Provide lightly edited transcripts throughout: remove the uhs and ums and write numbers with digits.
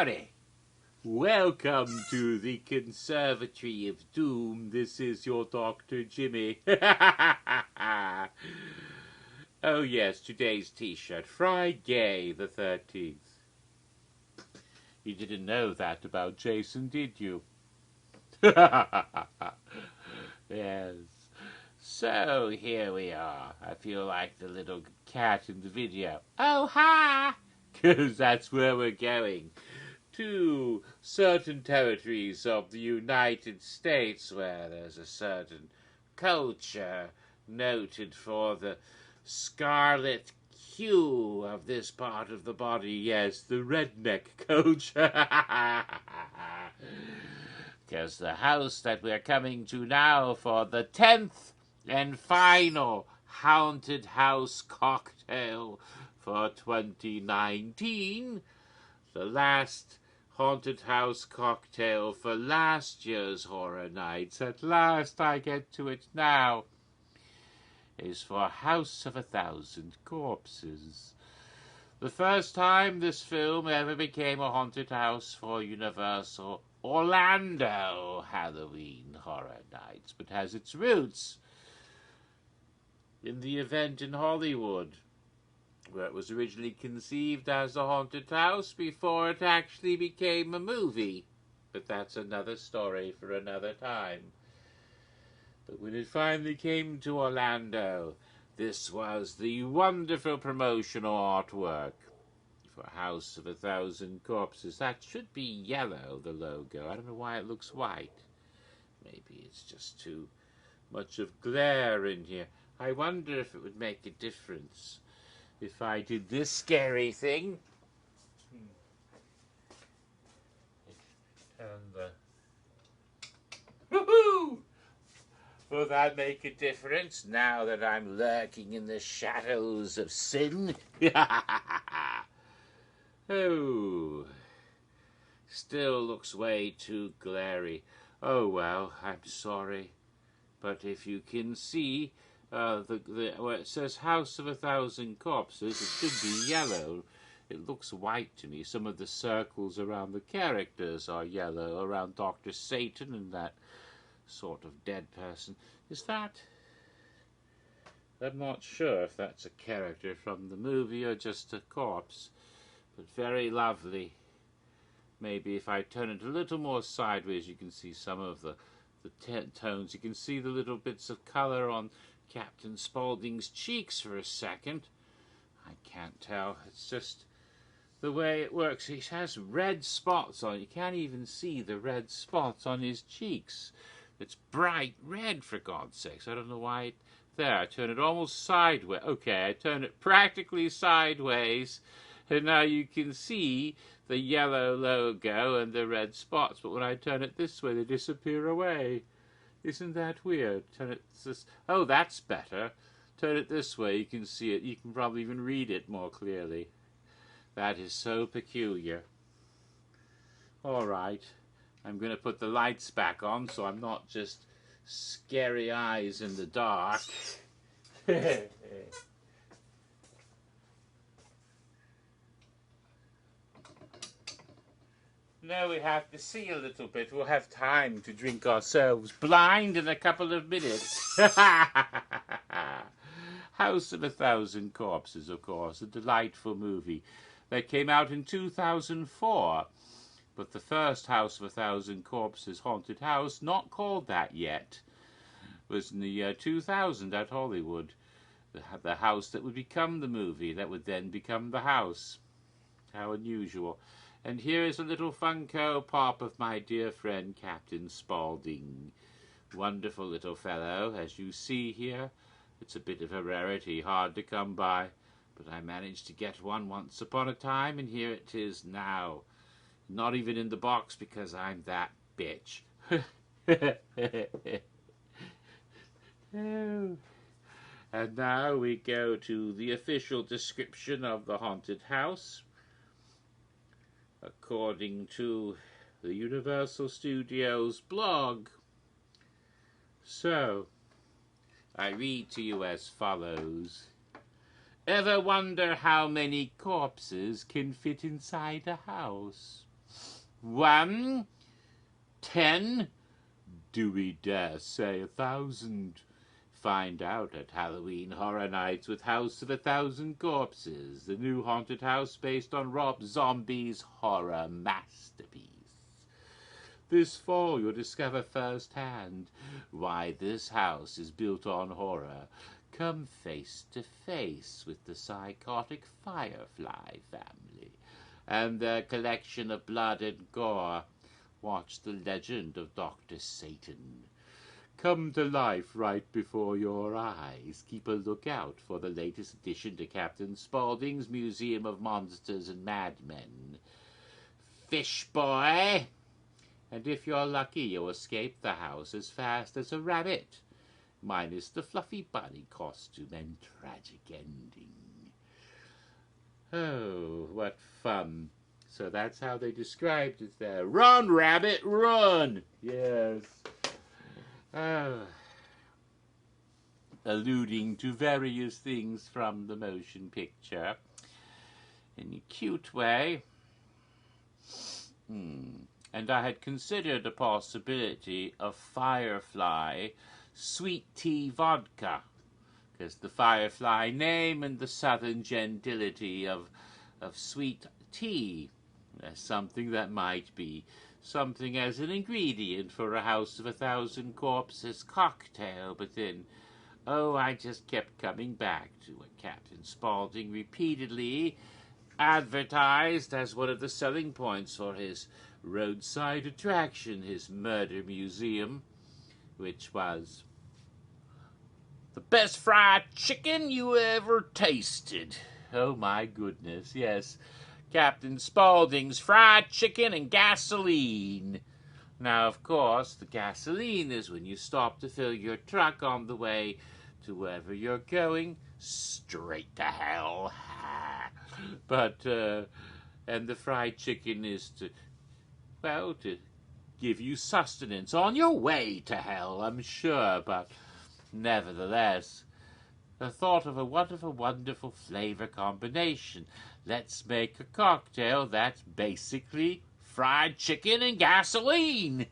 Howdy! Welcome to the Conservatory of Doom. This is your Dr. Jimmy. Oh yes, today's t-shirt, Friday the 13th. You didn't know that about Jason, did you? Yes. So here we are. I feel like the little cat in the video. Oh, hi! Because that's where we're going. To certain territories of the United States where there's a certain culture noted for the scarlet hue of this part of the body. Yes, the redneck culture. Because the house that we're coming to now for the 10th and final Haunted House Cocktail for 2019, the last Haunted House Cocktail for last year's Horror Nights, at last I get to it now, is for House of 1,000 Corpses. The first time this film ever became a haunted house for Universal Orlando Halloween Horror Nights, but has its roots in the event in Hollywood, where it was originally conceived as a haunted house before it actually became a movie. But that's another story for another time. But when it finally came to Orlando, this was the wonderful promotional artwork for House of 1,000 Corpses. That should be yellow, the logo. I don't know why it looks white. Maybe it's just too much of glare in here. I wonder if it would make a difference if I did this scary thing. And woohoo! Will that make a difference now that I'm lurking in the shadows of sin? Oh, still looks way too glary. Oh well, I'm sorry. But if you can see, where it says House of 1,000 Corpses, it should be yellow. It looks white to me. Some of the circles around the characters are yellow, around Dr. Satan and that sort of dead person. Is that? I'm not sure if that's a character from the movie or just a corpse, but very lovely. Maybe if I turn it a little more sideways, you can see some of the tones. You can see the little bits of color on Captain Spaulding's cheeks for a second. I can't tell. It's just the way it works. He has red spots on it. You can't even see the red spots on his cheeks. It's bright red, for God's sakes. I don't know why. There, I turn it almost sideways. Okay, I turn it practically sideways, and now you can see the yellow logo and the red spots. But when I turn it this way, they disappear away. Isn't that weird? Turn it this. Oh, that's better. Turn it this way, you can see it. You can probably even read it more clearly. That is so peculiar. All right. I'm going to put the lights back on so I'm not just scary eyes in the dark. No, we have to see a little bit. We'll have time to drink ourselves blind in a couple of minutes. House of 1,000 Corpses, of course, a delightful movie that came out in 2004. But the first House of 1,000 Corpses haunted house, not called that yet, was in the year 2000 at Hollywood. The house that would become the movie, that would then become the house. How unusual. And here is a little Funko Pop of my dear friend Captain Spaulding. Wonderful little fellow, as you see here. It's a bit of a rarity, hard to come by, but I managed to get one once upon a time, and here it is now. Not even in the box because I'm that bitch. Oh. And now we go to the official description of the haunted house. According to the Universal Studios blog. So, I read to you as follows. Ever wonder how many corpses can fit inside a house? 1, 10, do we dare say 1,000? Find out at Halloween Horror Nights with House of 1,000 Corpses, the new haunted house based on Rob Zombie's horror masterpiece. This fall you'll discover firsthand why this house is built on horror. Come face to face with the psychotic Firefly family and their collection of blood and gore. Watch the legend of Dr. Satan come to life right before your eyes. Keep a lookout for the latest addition to Captain Spaulding's Museum of Monsters and Madmen, Fish Boy. And if you're lucky, you'll escape the house as fast as a rabbit, minus the fluffy bunny costume and tragic ending. Oh, what fun. So that's how they described it there. Run, rabbit, run! Yes. Alluding to various things from the motion picture in a cute way. And I had considered the possibility of Firefly sweet tea vodka, because the Firefly name and the southern gentility of sweet tea. Something that might be something as an ingredient for a House of 1,000 Corpses cocktail, but then, I just kept coming back to what Captain Spaulding repeatedly advertised as one of the selling points for his roadside attraction, his murder museum, which was the best fried chicken you ever tasted. Oh my goodness, yes. Captain Spaulding's fried chicken and gasoline. Now, of course, the gasoline is when you stop to fill your truck on the way to wherever you're going, straight to hell. But, and the fried chicken is to give you sustenance on your way to hell, I'm sure, but nevertheless, the thought of a wonderful, wonderful flavor combination. Let's make a cocktail that's basically fried chicken and gasoline.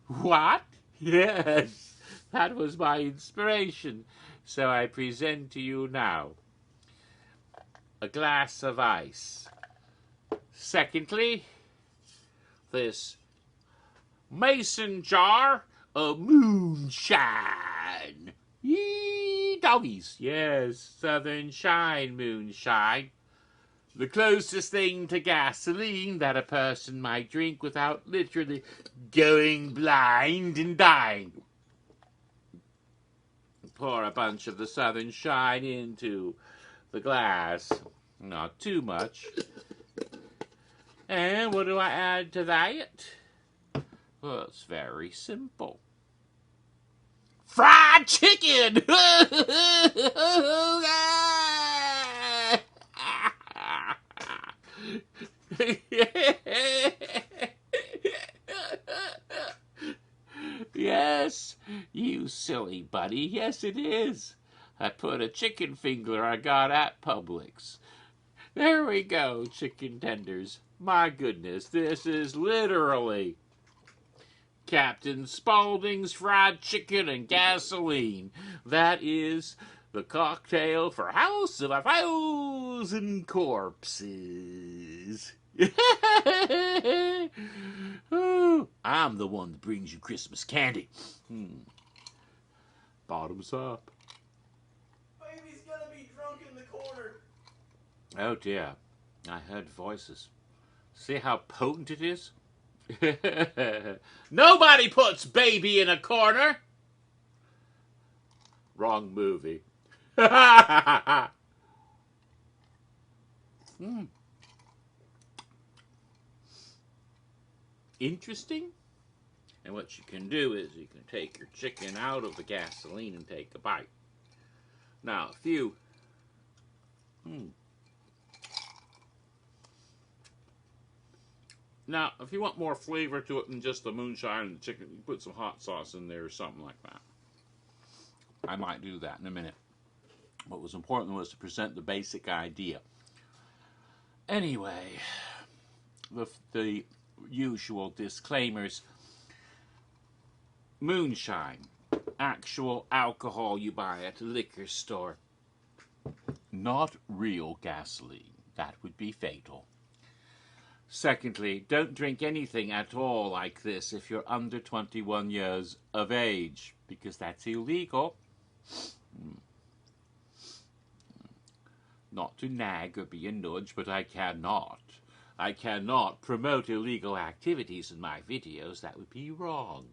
What? Yes, that was my inspiration. So I present to you now a glass of ice. Secondly, this mason jar of moonshine. Yee, doggies. Yes, Southern Shine moonshine. The closest thing to gasoline that a person might drink without literally going blind and dying. Pour a bunch of the Southern Shine into the glass. Not too much. And what do I add to that? Well, it's very simple. Fried chicken! Yes, you silly buddy. Yes, it is. I put a chicken finger I got at Publix. There we go, chicken tenders. My goodness, this is literally Captain Spaulding's fried chicken and gasoline. That is the cocktail for House of 1,000 Corpses. Oh, I'm the one that brings you Christmas candy. Bottoms up. Baby's gonna be drunk in the corner. Oh dear, I heard voices. See how potent it is? Nobody puts baby in a corner. Wrong movie. Interesting. And what you can do is you can take your chicken out of the gasoline and take a bite. Now, if you Now, if you want more flavor to it than just the moonshine and the chicken, you put some hot sauce in there or something like that. I might do that in a minute. What was important was to present the basic idea. Anyway, the usual disclaimers. Moonshine, actual alcohol you buy at a liquor store. Not real gasoline. That would be fatal. Secondly, don't drink anything at all like this if you're under 21 years of age, because that's illegal. Not to nag or be a nudge, but I cannot promote illegal activities in my videos. That would be wrong.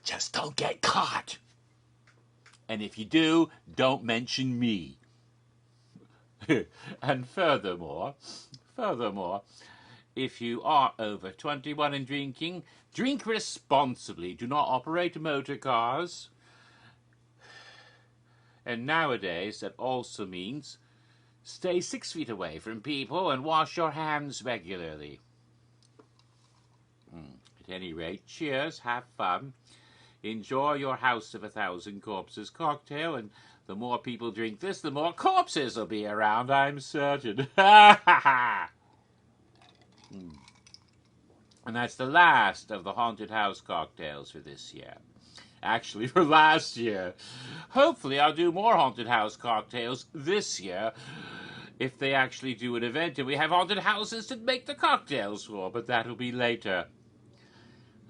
Just don't get caught. And if you do, don't mention me. And furthermore, if you are over 21 and drinking, drink responsibly. Do not operate motor cars. And nowadays, that also means stay 6 feet away from people and wash your hands regularly. At any rate, cheers, have fun. Enjoy your House of 1,000 Corpses cocktail, and the more people drink this, the more corpses will be around, I'm certain. And that's the last of the Haunted House cocktails for this year. Actually, for last year. Hopefully, I'll do more Haunted House cocktails this year, if they actually do an event and we have haunted houses to make the cocktails for, but that'll be later.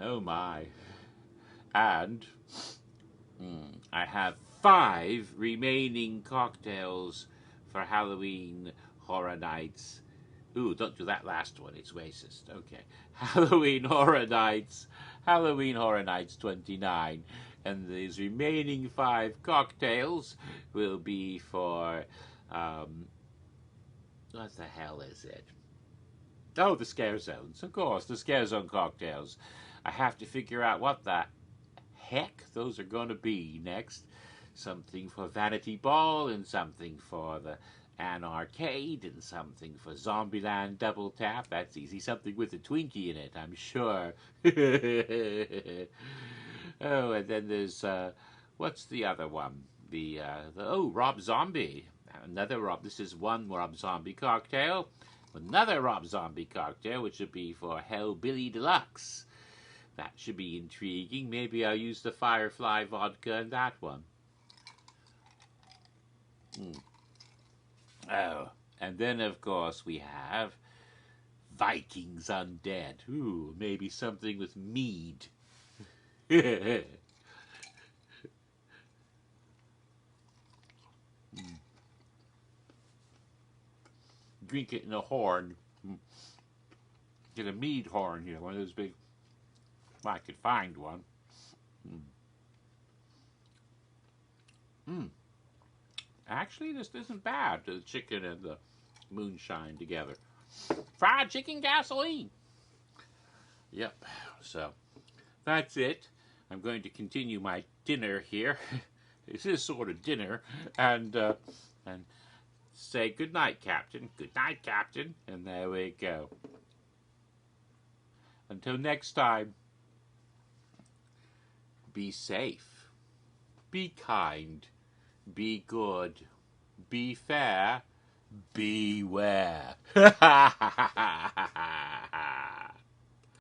Oh my. And I have 5 remaining cocktails for Halloween Horror Nights. Ooh, don't do that last one, it's racist. Okay. Halloween Horror Nights 29. And these remaining 5 cocktails will be for, what the hell is it? Oh, the Scare Zones, of course, the Scare Zone cocktails. I have to figure out what the heck those are going to be next. Something for Vanity Ball, and something for the An Arcade, and something for Zombieland Double Tap. That's easy. Something with a Twinkie in it, I'm sure. Oh, and then there's, what's the other one? Rob Zombie. Another Rob, this is one Rob Zombie cocktail. Another Rob Zombie cocktail, which would be for Hellbilly Deluxe. That should be intriguing. Maybe I'll use the Firefly vodka in that one. Oh, and then of course we have Vikings Undead. Ooh, maybe something with mead. Drink it in a horn. Get a mead horn here, one of those big. If I could find one. Actually, this isn't bad. The chicken and the moonshine together. Fried chicken gasoline. Yep. So that's it. I'm going to continue my dinner here. This is sort of dinner, and say good night, Captain. Good night, Captain. And there we go. Until next time. Be safe, be kind, be good, be fair, beware.